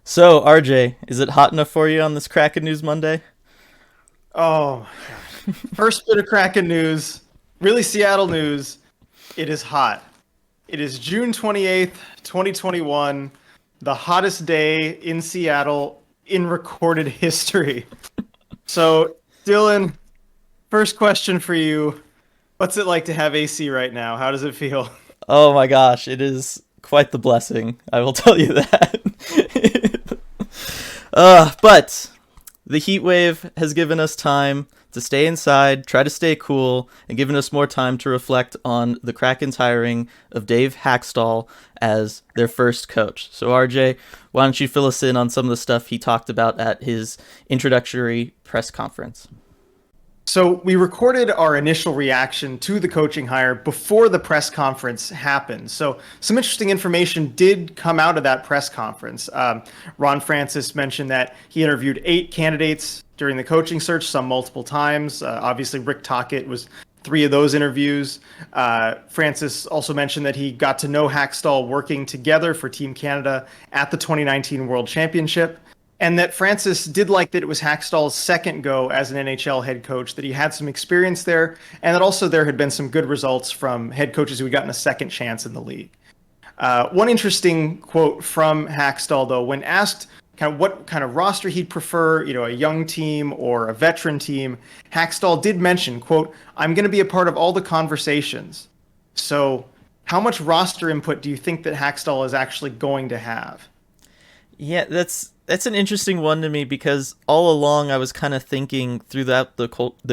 So, RJ, is it hot enough for you on this Kraken News Monday? Oh, first bit of Kraken news, really Seattle news. It is hot. It is June 28th, 2021, the hottest day in Seattle in recorded history. So, Dylan, first question for you. What's it like to have AC right now? How does it feel? Oh my gosh, it is quite the blessing. I will tell you that. But the heat wave has given us time to stay inside, try to stay cool, and given us more time to reflect on the Kraken's hiring of Dave Hakstol as their first coach. So, RJ, why don't you fill us in on some of the stuff he talked about at his introductory press conference? So we recorded our initial reaction to the coaching hire before the press conference happened. So some interesting information did come out of that press conference. Ron Francis mentioned that he interviewed 8 candidates during the coaching search, some multiple times. Obviously, Rick Tocchet was 3 of those interviews. Francis also mentioned that he got to know Hackstall working together for Team Canada at the 2019 World Championship, and that Francis did like that it was Hackstall's second go as an NHL head coach, that he had some experience there, and that also there had been some good results from head coaches who had gotten a second chance in the league. One interesting quote from Hackstall, though, when asked kind of what kind of roster he'd prefer, a young team or a veteran team, Hackstall did mention, quote, "I'm going to be a part of all the conversations." So how much roster input do you think that Hackstall is actually going to have? Yeah, that's an interesting one to me because all along I was kind of thinking throughout the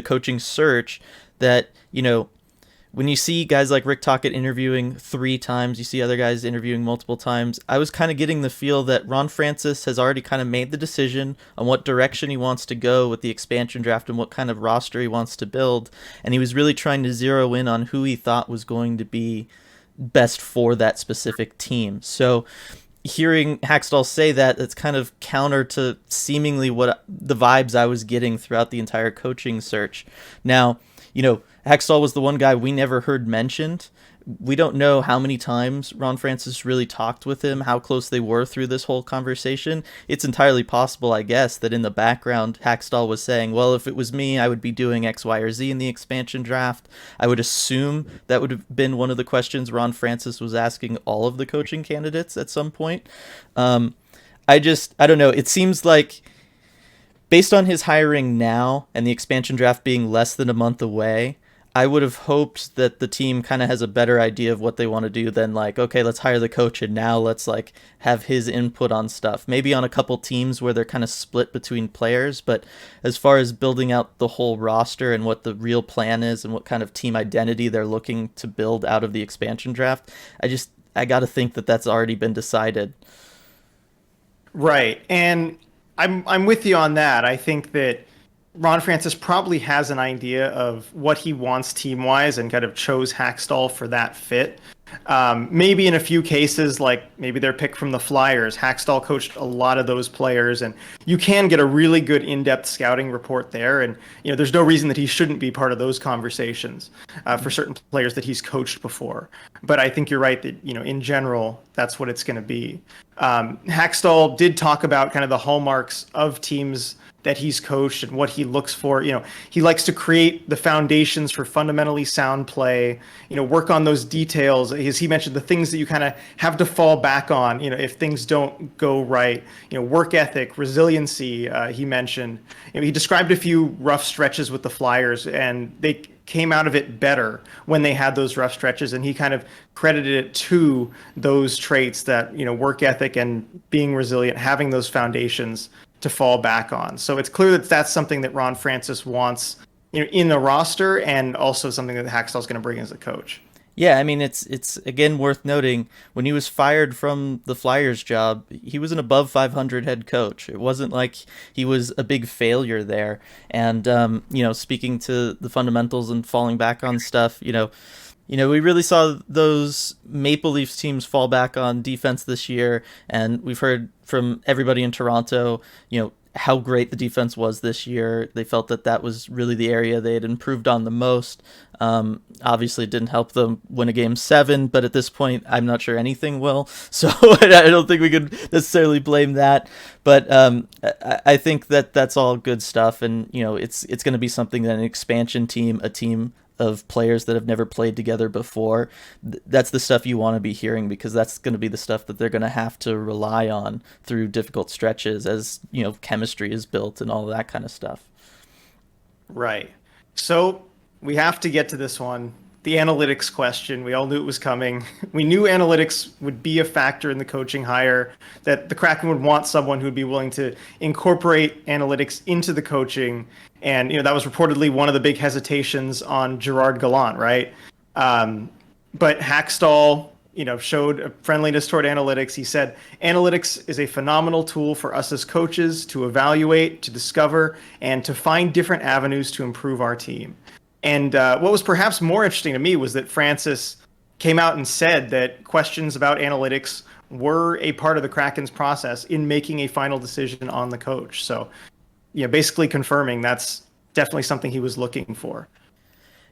coaching search that when you see guys like Rick Tocchet interviewing 3 times, you see other guys interviewing multiple times. I was kind of getting the feel that Ron Francis has already kind of made the decision on what direction he wants to go with the expansion draft and what kind of roster he wants to build, and he was really trying to zero in on who he thought was going to be best for that specific team. So hearing Hackstall say that, it's kind of counter to seemingly what the vibes I was getting throughout the entire coaching search. Now, Hackstall was the one guy we never heard mentioned. We don't know how many times Ron Francis really talked with him, how close they were through this whole conversation. It's entirely possible, I guess, that in the background, Hackstall was saying, well, if it was me, I would be doing X, Y, or Z in the expansion draft. I would assume that would have been one of the questions Ron Francis was asking all of the coaching candidates at some point. I don't know. It seems like based on his hiring now and the expansion draft being less than a month away, I would have hoped that the team kind of has a better idea of what they want to do than like, okay, let's hire the coach and now let's like have his input on stuff. Maybe on a couple teams where they're kind of split between players, but as far as building out the whole roster and what the real plan is and what kind of team identity they're looking to build out of the expansion draft, I got to think that that's already been decided. Right. And I'm with you on that. I think that Ron Francis probably has an idea of what he wants team wise and kind of chose Hackstall for that fit. Maybe in a few cases, like maybe their pick from the Flyers, Hackstall coached a lot of those players, and you can get a really good in-depth scouting report there. And there's no reason that he shouldn't be part of those conversations for certain players that he's coached before. But I think you're right that in general, that's what it's going to be. Hackstall did talk about kind of the hallmarks of teams that he's coached and what he looks for. He likes to create the foundations for fundamentally sound play, work on those details. As he mentioned, the things that you kind of have to fall back on, if things don't go right, work ethic, resiliency, he mentioned. He described a few rough stretches with the Flyers, and they came out of it better when they had those rough stretches, and he kind of credited it to those traits, that work ethic and being resilient, having those foundations to fall back on. So it's clear that that's something that Ron Francis wants, in the roster, and also something that Hackstall's going to bring as a coach. Yeah, I mean it's again worth noting when he was fired from the Flyers job, he was an above 500 head coach. It wasn't like he was a big failure there. And speaking to the fundamentals and falling back on stuff, we really saw those Maple Leafs teams fall back on defense this year, and we've heard from everybody in Toronto, how great the defense was this year. They felt that that was really the area they had improved on the most. Obviously, it didn't help them win a game 7, but at this point, I'm not sure anything will. So I don't think we could necessarily blame that. But I think that that's all good stuff, and it's going to be something that an expansion team, a team of players that have never played together before, that's the stuff you want to be hearing, because that's going to be the stuff that they're going to have to rely on through difficult stretches as chemistry is built and all that kind of stuff. Right. So we have to get to this one. The analytics question. We all knew it was coming. We knew analytics would be a factor in the coaching hire, that the Kraken would want someone who would be willing to incorporate analytics into the coaching. And, that was reportedly one of the big hesitations on Gerard Gallant, right? But Hakstol, showed a friendliness toward analytics. He said, analytics is a phenomenal tool for us as coaches to evaluate, to discover, and to find different avenues to improve our team. And what was perhaps more interesting to me was that Francis came out and said that questions about analytics were a part of the Kraken's process in making a final decision on the coach. So, basically confirming that's definitely something he was looking for.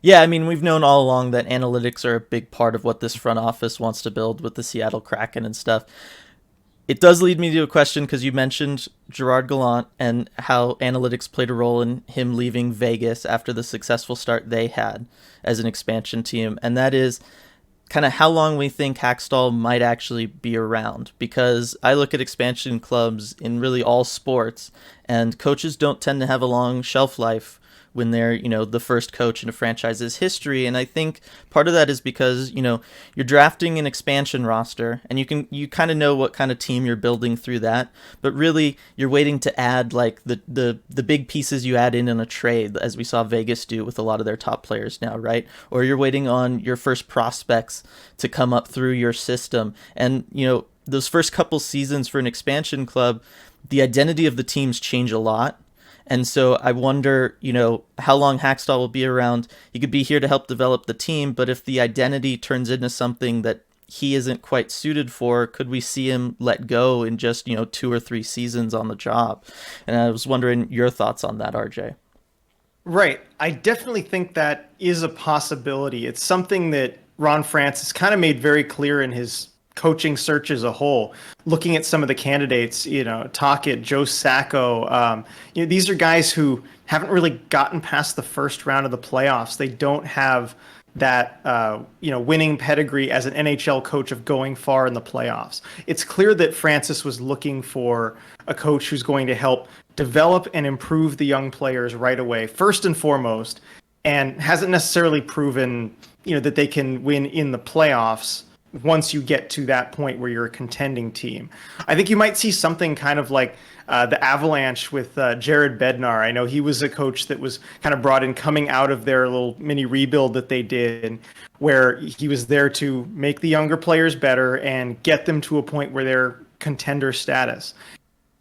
Yeah, I mean, we've known all along that analytics are a big part of what this front office wants to build with the Seattle Kraken and stuff. It does lead me to a question, because you mentioned Gerard Gallant and how analytics played a role in him leaving Vegas after the successful start they had as an expansion team. And that is kind of how long we think Hakstol might actually be around, because I look at expansion clubs in really all sports, and coaches don't tend to have a long shelf life when they're the first coach in a franchise's history. And I think part of that is because you're drafting an expansion roster, and you kind of know what kind of team you're building through that, but really you're waiting to add like the big pieces you add in a trade, as we saw Vegas do with a lot of their top players now, right? Or you're waiting on your first prospects to come up through your system. And those first couple seasons for an expansion club, the identity of the teams change a lot. And so I wonder, how long Hakstol will be around. He could be here to help develop the team, but if the identity turns into something that he isn't quite suited for, could we see him let go in just, 2 or 3 seasons on the job? And I was wondering your thoughts on that, RJ. Right. I definitely think that is a possibility. It's something that Ron Francis kind of made very clear in his coaching search as a whole. Looking at some of the candidates, Tocchet, Joe Sacco, these are guys who haven't really gotten past the first round of the playoffs. They don't have that winning pedigree as an NHL coach of going far in the playoffs. It's clear that Francis was looking for a coach who's going to help develop and improve the young players right away, first and foremost, and hasn't necessarily proven that they can win in the playoffs once you get to that point where you're a contending team. I think you might see something kind of like the Avalanche with Jared Bednar. I know he was a coach that was kind of brought in coming out of their little mini rebuild that they did, where he was there to make the younger players better and get them to a point where they're contender status.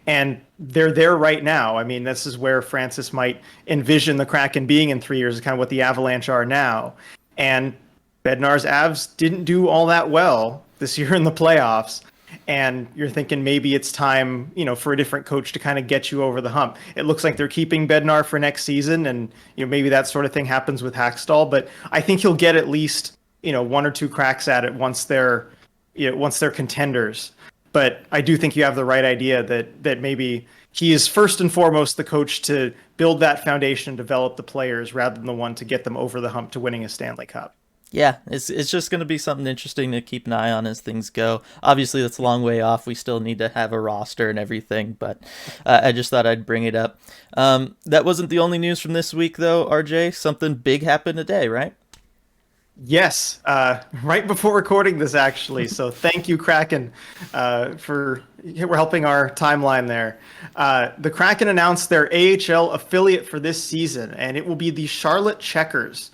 And they're there right now. I mean, this is where Francis might envision the Kraken being in 3 years, kind of what the Avalanche are now. And Bednar's Avs didn't do all that well this year in the playoffs. And you're thinking maybe it's time, for a different coach to kind of get you over the hump. It looks like they're keeping Bednar for next season, and maybe that sort of thing happens with Hakstol. But I think he'll get at least 1 or 2 cracks at it once they're contenders. But I do think you have the right idea that maybe he is first and foremost the coach to build that foundation and develop the players, rather than the one to get them over the hump to winning a Stanley Cup. Yeah, it's just going to be something interesting to keep an eye on as things go. Obviously, that's a long way off. We still need to have a roster and everything, but I just thought I'd bring it up. That wasn't the only news from this week, though, RJ. Something big happened today, right? Yes, right before recording this, actually. So thank you, Kraken, for helping our timeline there. The Kraken announced their AHL affiliate for this season, and it will be the Charlotte Checkers.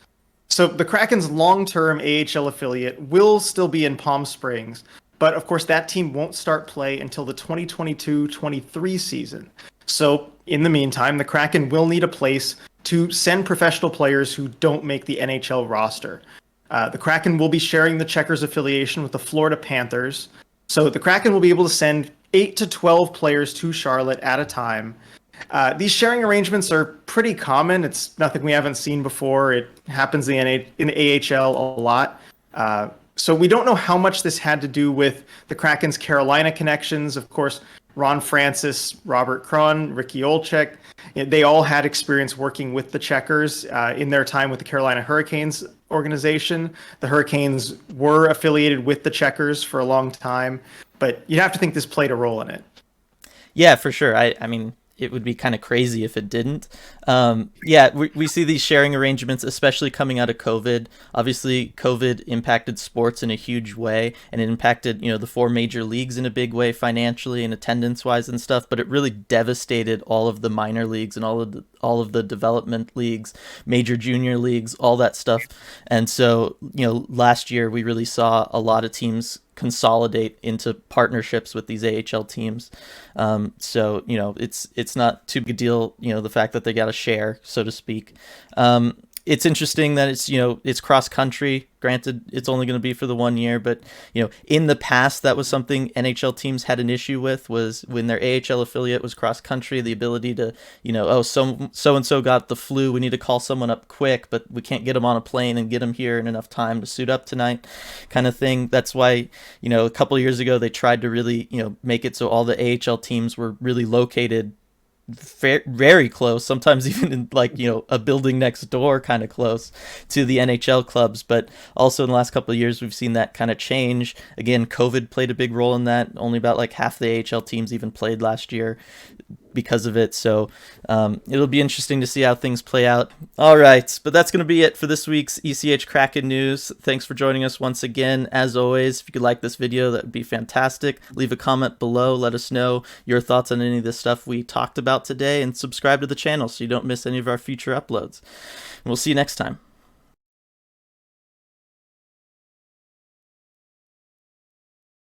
So the Kraken's long-term AHL affiliate will still be in Palm Springs, but of course that team won't start play until the 2022-23 season. So in the meantime, the Kraken will need a place to send professional players who don't make the NHL roster. The Kraken will be sharing the Checkers affiliation with the Florida Panthers. So the Kraken will be able to send 8 to 12 players to Charlotte at a time. These sharing arrangements are pretty common. It's nothing we haven't seen before. It happens in the AHL a lot. So we don't know how much this had to do with the Kraken's Carolina connections. Of course, Ron Francis, Robert Cron, Ricky Olczyk, they all had experience working with the Checkers in their time with the Carolina Hurricanes organization. The Hurricanes were affiliated with the Checkers for a long time, but you'd have to think this played a role in it. Yeah, for sure. I mean, it would be kind of crazy if it didn't. Yeah, we see these sharing arrangements, especially coming out of COVID. Obviously, COVID impacted sports in a huge way, and it impacted, the four major leagues in a big way financially and attendance-wise and stuff. But it really devastated all of the minor leagues and all of the development leagues, major junior leagues, all that stuff. And so, last year we really saw a lot of teams consolidate into partnerships with these AHL teams. So it's not too big a deal. The fact that they got a share, so to speak. It's interesting that it's cross country. Granted, it's only going to be for the 1 year, but in the past that was something NHL teams had an issue with, was when their AHL affiliate was cross country, the ability to oh, so and so got the flu, we need to call someone up quick, but we can't get them on a plane and get them here in enough time to suit up tonight, kind of thing. That's why a couple of years ago they tried to really make it so all the AHL teams were really located very close, sometimes even in a building next door, kind of close to the NHL clubs. But also in the last couple of years we've seen that kind of change. Again, COVID played a big role in that. Only about half the AHL teams even played last year because of it. So it'll be interesting to see how things play out. All right, but that's going to be it for this week's ECH Kraken news. Thanks for joining us once again. As always, if you could like this video, that would be fantastic. Leave a comment below. Let us know your thoughts on any of the stuff we talked about today, and subscribe to the channel so you don't miss any of our future uploads. And we'll see you next time.